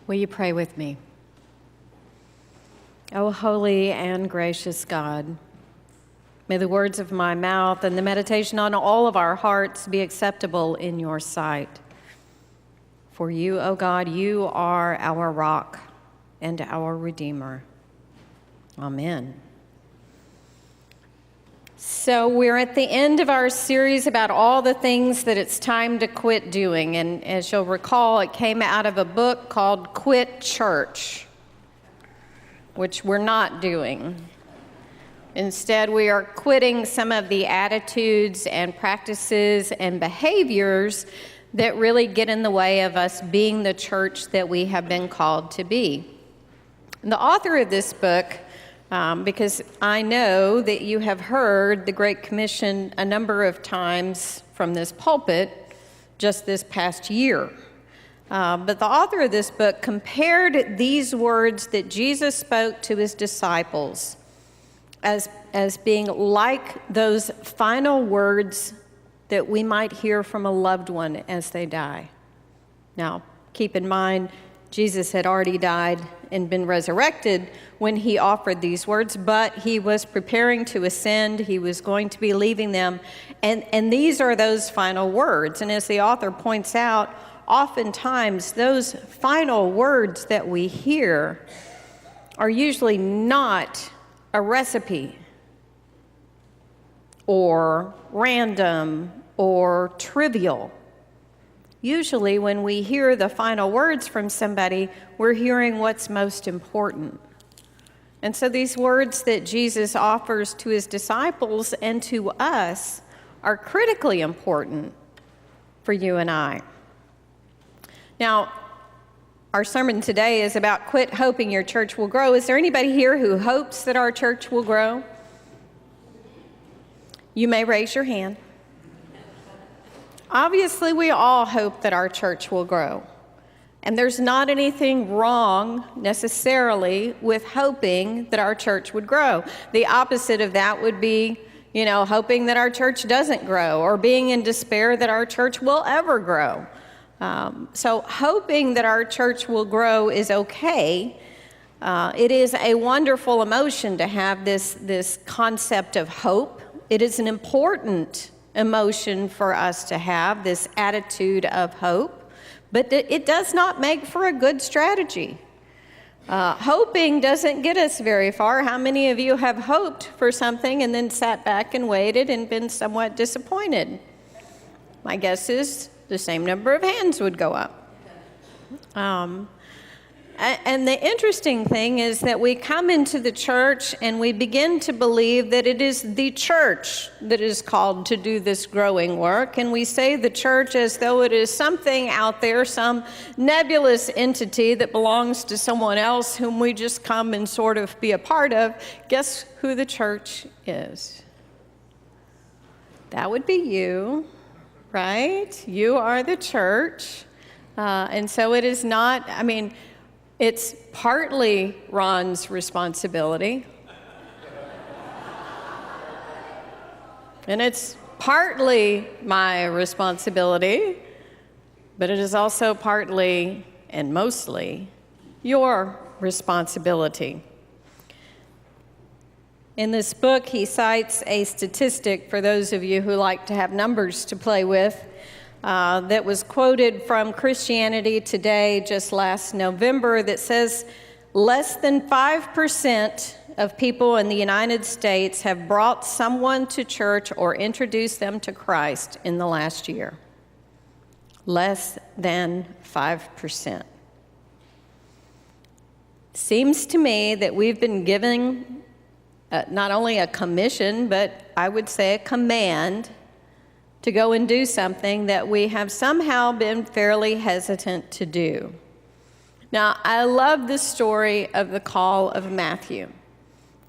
Will you pray with me? O holy and gracious God, may the words of my mouth and the meditation on all of our hearts be acceptable in your sight. For you, O God, you are our rock and our Redeemer. Amen. So we're at the end of our series about all the things that it's time to quit doing. And as you'll recall, it came out of a book called Quit Church, which we're not doing. Instead, we are quitting some of the attitudes and practices and behaviors that really get in the way of us being the church that we have been called to be. And the author of this book, because I know that you have heard the Great Commission a number of times from this pulpit just this past year. But the author of this book compared these words that Jesus spoke to his disciples as being like those final words that we might hear from a loved one as they die. Now, keep in mind, Jesus had already died and been resurrected when he offered these words, but he was preparing to ascend. He was going to be leaving them. And these are those final words. And as the author points out, oftentimes those final words that we hear are usually not a recipe or random or trivial. Usually when we hear the final words from somebody, we're hearing what's most important. And so these words that Jesus offers to his disciples and to us are critically important for you and I. Now, our sermon today is about quit hoping your church will grow. Is there anybody here who hopes that our church will grow? You may raise your hand. Obviously, we all hope that our church will grow. And there's not anything wrong necessarily with hoping that our church would grow. The opposite of that would be, hoping that our church doesn't grow or being in despair that our church will ever grow. So hoping that our church will grow is okay. It is a wonderful emotion to have this concept of hope. It is an important emotion for us to have, this attitude of hope, but it does not make for a good strategy. Hoping doesn't get us very far. How many of you have hoped for something and then sat back and waited and been somewhat disappointed? My guess is the same number of hands would go up. And the interesting thing is that we come into the church and we begin to believe that it is the church that is called to do this growing work. And we say the church as though it is something out there, some nebulous entity that belongs to someone else whom we just come and sort of be a part of. Guess who the church is? That would be you, right? You are the church. And so it is not, it's partly Ron's responsibility, and it's partly my responsibility, but it is also partly and mostly your responsibility. In this book, he cites a statistic for those of you who like to have numbers to play with. That was quoted from Christianity Today just last November that says less than 5% of people in the United States have brought someone to church or introduced them to Christ in the last year. Less than 5%. Seems to me that we've been giving not only a commission, but I would say a command to go and do something that we have somehow been fairly hesitant to do. Now, I love the story of the call of Matthew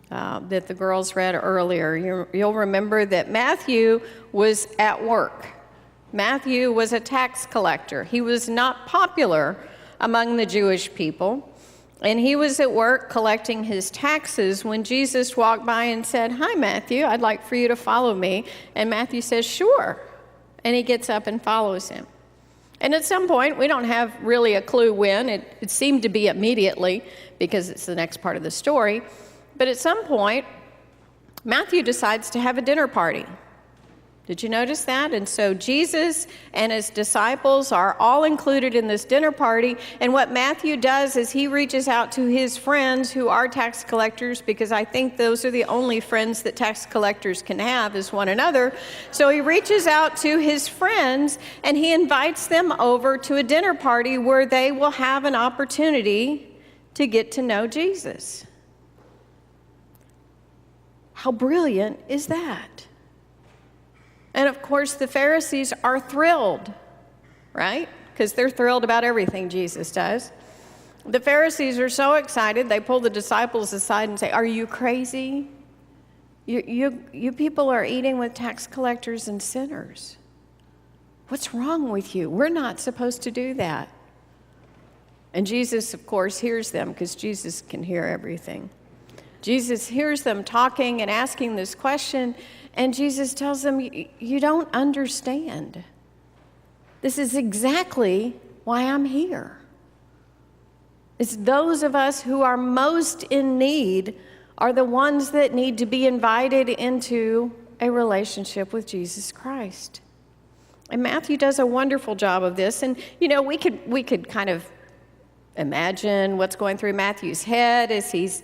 that the girls read earlier. You'll remember that Matthew was at work. Matthew was a tax collector. He was not popular among the Jewish people, and he was at work collecting his taxes when Jesus walked by and said, "Hi, Matthew, I'd like for you to follow me." And Matthew says, "Sure." And he gets up and follows him. And at some point, we don't have really a clue when. It seemed to be immediately because it's the next part of the story. But at some point, Matthew decides to have a dinner party. Did you notice that? And so Jesus and his disciples are all included in this dinner party. And what Matthew does is he reaches out to his friends who are tax collectors, because I think those are the only friends that tax collectors can have is one another. So he reaches out to his friends and he invites them over to a dinner party where they will have an opportunity to get to know Jesus. How brilliant is that? And of course, the Pharisees are thrilled, right? Because they're thrilled about everything Jesus does. The Pharisees are so excited, they pull the disciples aside and say, "Are you crazy? You people are eating with tax collectors and sinners. What's wrong with you? We're not supposed to do that." And Jesus, of course, hears them, because Jesus can hear everything. Jesus hears them talking and asking this question, and Jesus tells them, "You don't understand. This is exactly why I'm here. It's those of us who are most in need are the ones that need to be invited into a relationship with Jesus Christ." And Matthew does a wonderful job of this. And, we could kind of imagine what's going through Matthew's head as he's,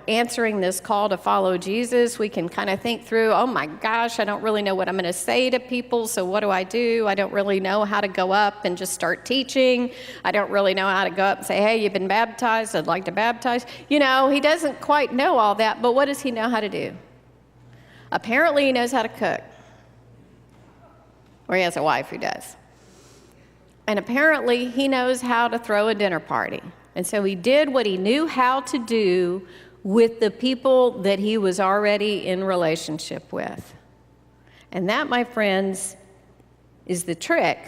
answering this call to follow Jesus. We can kind of think through, oh my gosh, I don't really know what I'm going to say to people, so what do? I don't really know how to go up and just start teaching. I don't really know how to go up and say, "Hey, you've been baptized, I'd like to baptize." He doesn't quite know all that, but what does he know how to do? Apparently he knows how to cook. Or he has a wife who does. And apparently he knows how to throw a dinner party. And so he did what he knew how to do with the people that he was already in relationship with. And that, my friends, is the trick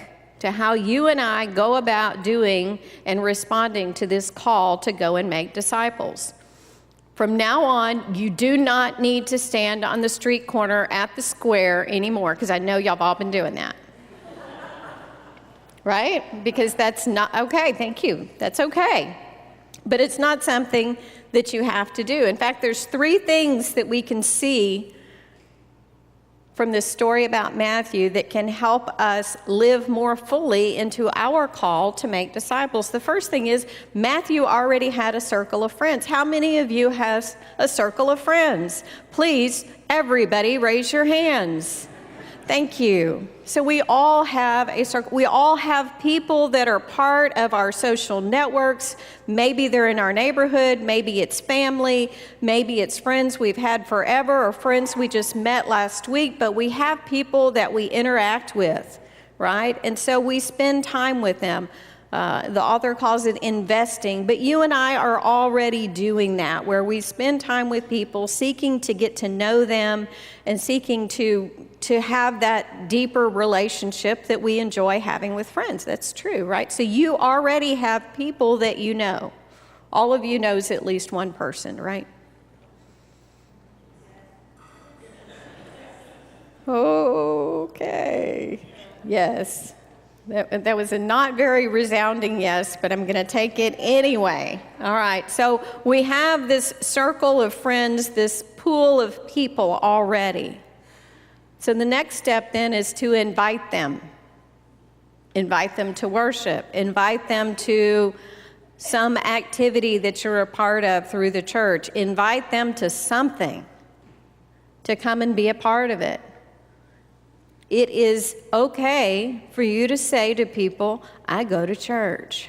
to how you and I go about doing and responding to this call to go and make disciples. From now on, you do not need to stand on the street corner at the square anymore, because I know y'all have all been doing that. Right? Because that's not okay. Thank you. That's okay. But it's not something that you have to do. In fact, there's 3 things that we can see from this story about Matthew that can help us live more fully into our call to make disciples. The first thing is Matthew already had a circle of friends. How many of you have a circle of friends? Please, everybody, raise your hands. Thank you. So we all have a circle. We all have people that are part of our social networks. Maybe they're in our neighborhood. Maybe it's family. Maybe it's friends we've had forever or friends we just met last week. But we have people that we interact with, right? And so we spend time with them. The author calls it investing, but you and I are already doing that, where we spend time with people, seeking to get to know them and seeking to have that deeper relationship that we enjoy having with friends. That's true, right? So you already have people that you know. All of you knows at least one person, right? Okay. Yes. That was a not very resounding yes, but I'm going to take it anyway. All right, so we have this circle of friends, this pool of people already. So the next step then is to invite them. Invite them to worship. Invite them to some activity that you're a part of through the church. Invite them to something, to come and be a part of it. It is okay for you to say to people, "I go to church."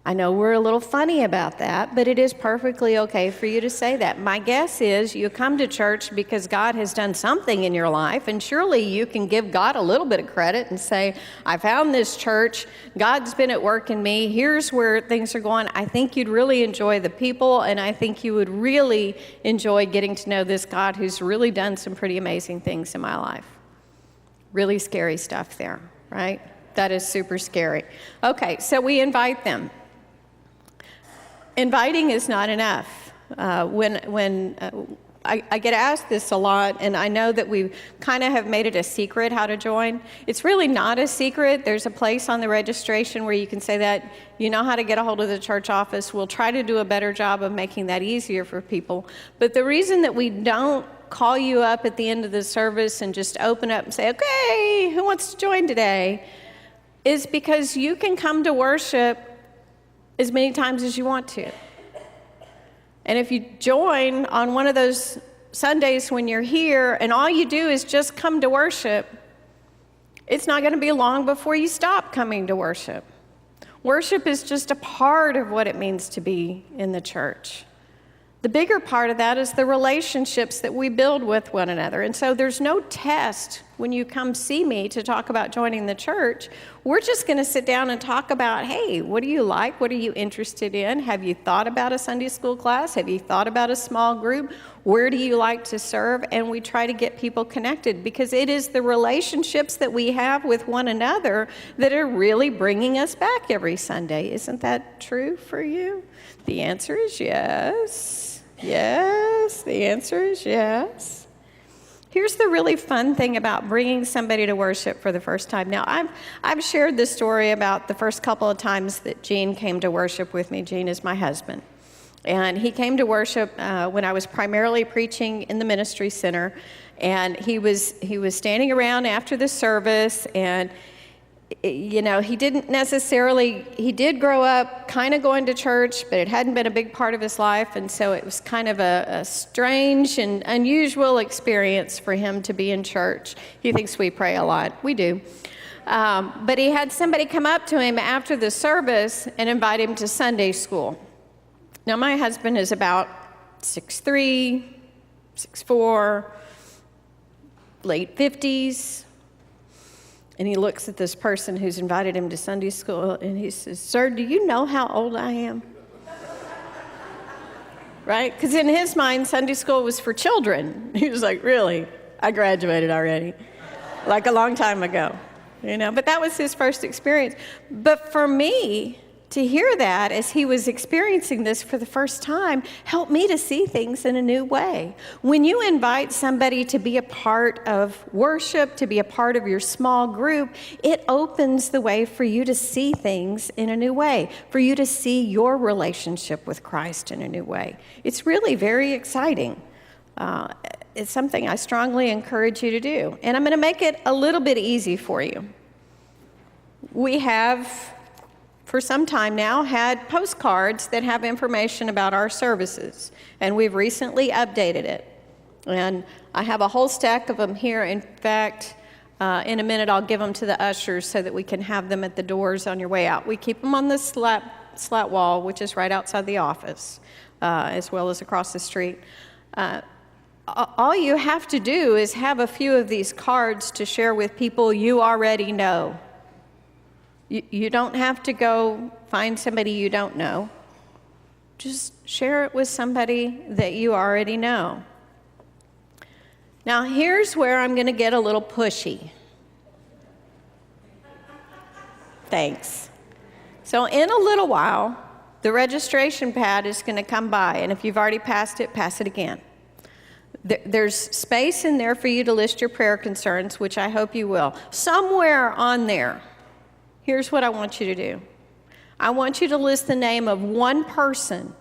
I know we're a little funny about that, but it is perfectly okay for you to say that. My guess is you come to church because God has done something in your life, and surely you can give God a little bit of credit and say, "I found this church. God's been at work in me. Here's where things are going. I think you'd really enjoy the people, and I think you would really enjoy getting to know this God who's really done some pretty amazing things in my life." Really scary stuff there, right? That is super scary. Okay, so we invite them. Inviting is not enough. When I get asked this a lot, and I know that we kind of have made it a secret how to join. It's really not a secret. There's a place on the registration where you can say that. You know how to get a hold of the church office. We'll try to do a better job of making that easier for people. But the reason that we don't call you up at the end of the service and just open up and say, okay, who wants to join today, is because you can come to worship as many times as you want to. And if you join on one of those Sundays when you're here and all you do is just come to worship, it's not going to be long before you stop coming to worship. Worship is just a part of what it means to be in the church. The bigger part of that is the relationships that we build with one another. And so there's no test when you come see me to talk about joining the church. We're just going to sit down and talk about, hey, what do you like? What are you interested in? Have you thought about a Sunday school class? Have you thought about a small group? Where do you like to serve? And we try to get people connected, because it is the relationships that we have with one another that are really bringing us back every Sunday. Isn't that true for you? The answer is yes. Yes, the answer is yes. Here's the really fun thing about bringing somebody to worship for the first time. Now, I've shared this story about the first couple of times that Gene came to worship with me. Gene is my husband. And he came to worship when I was primarily preaching in the ministry center. And he was standing around after the service, and you know, he did grow up kind of going to church, but it hadn't been a big part of his life, and so it was kind of a strange and unusual experience for him to be in church. He thinks we pray a lot. We do. But he had somebody come up to him after the service and invite him to Sunday school. Now, my husband is about 6'3", 6'4", late 50s. And he looks at this person who's invited him to Sunday school, and he says, "Sir, do you know how old I am?" Right? Because in his mind, Sunday school was for children. He was like, "Really? I graduated already, like a long time ago." You know, but that was his first experience. But for me, to hear that as he was experiencing this for the first time helped me to see things in a new way. When you invite somebody to be a part of worship, to be a part of your small group, it opens the way for you to see things in a new way, for you to see your relationship with Christ in a new way. It's really very exciting. It's something I strongly encourage you to do. And I'm going to make it a little bit easy for you. We have, for some time now, had postcards that have information about our services, and we've recently updated it. And I have a whole stack of them here. In fact, in a minute I'll give them to the ushers so that we can have them at the doors on your way out. We keep them on the slat wall, which is right outside the office, as well as across the street. All you have to do is have a few of these cards to share with people you already know. You don't have to go find somebody you don't know. Just share it with somebody that you already know. Now, here's where I'm going to get a little pushy. Thanks. So in a little while, the registration pad is going to come by, and if you've already passed it, pass it again. There's space in there for you to list your prayer concerns, which I hope you will. Somewhere on there, here's what I want you to do. I want you to list the name of one person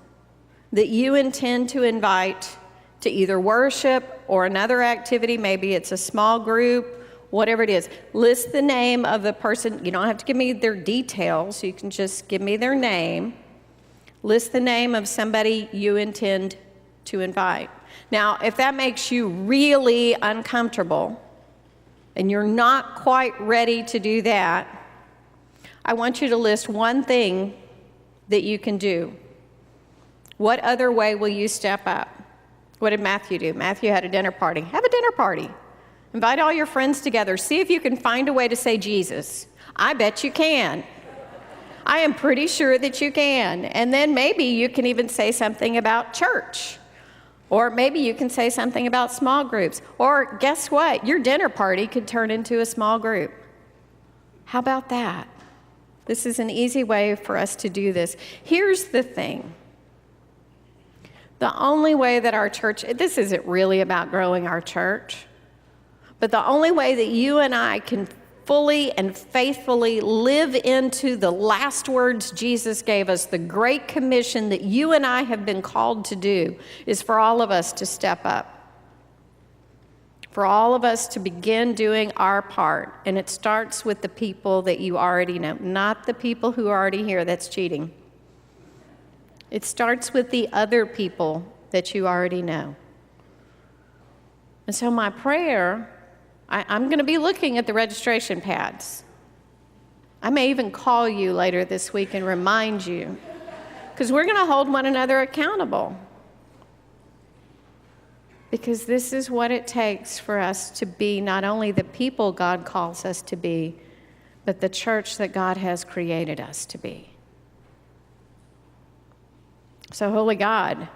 that you intend to invite to either worship or another activity. Maybe it's a small group, whatever it is. List the name of the person. You don't have to give me their details. You can just give me their name. List the name of somebody you intend to invite. Now, if that makes you really uncomfortable and you're not quite ready to do that, I want you to list one thing that you can do. What other way will you step up? What did Matthew do? Matthew had a dinner party. Have a dinner party. Invite all your friends together. See if you can find a way to say Jesus. I bet you can. I am pretty sure that you can. And then maybe you can even say something about church. Or maybe you can say something about small groups. Or guess what? Your dinner party could turn into a small group. How about that? This is an easy way for us to do this. Here's the thing. The only way that our church, this isn't really about growing our church, but the only way that you and I can fully and faithfully live into the last words Jesus gave us, the great commission that you and I have been called to do, is for all of us to step up. For all of us to begin doing our part. And it starts with the people that you already know, not the people who are already here. That's cheating. It starts with the other people that you already know. And so my prayer, I'm going to be looking at the registration pads. I may even call you later this week and remind you, because we're going to hold one another accountable. Because this is what it takes for us to be not only the people God calls us to be, but the church that God has created us to be. So, Holy God,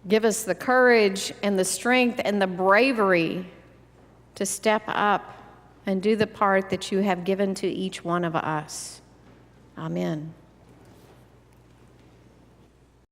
give us the courage and the strength and the bravery to step up and do the part that you have given to each one of us. Amen.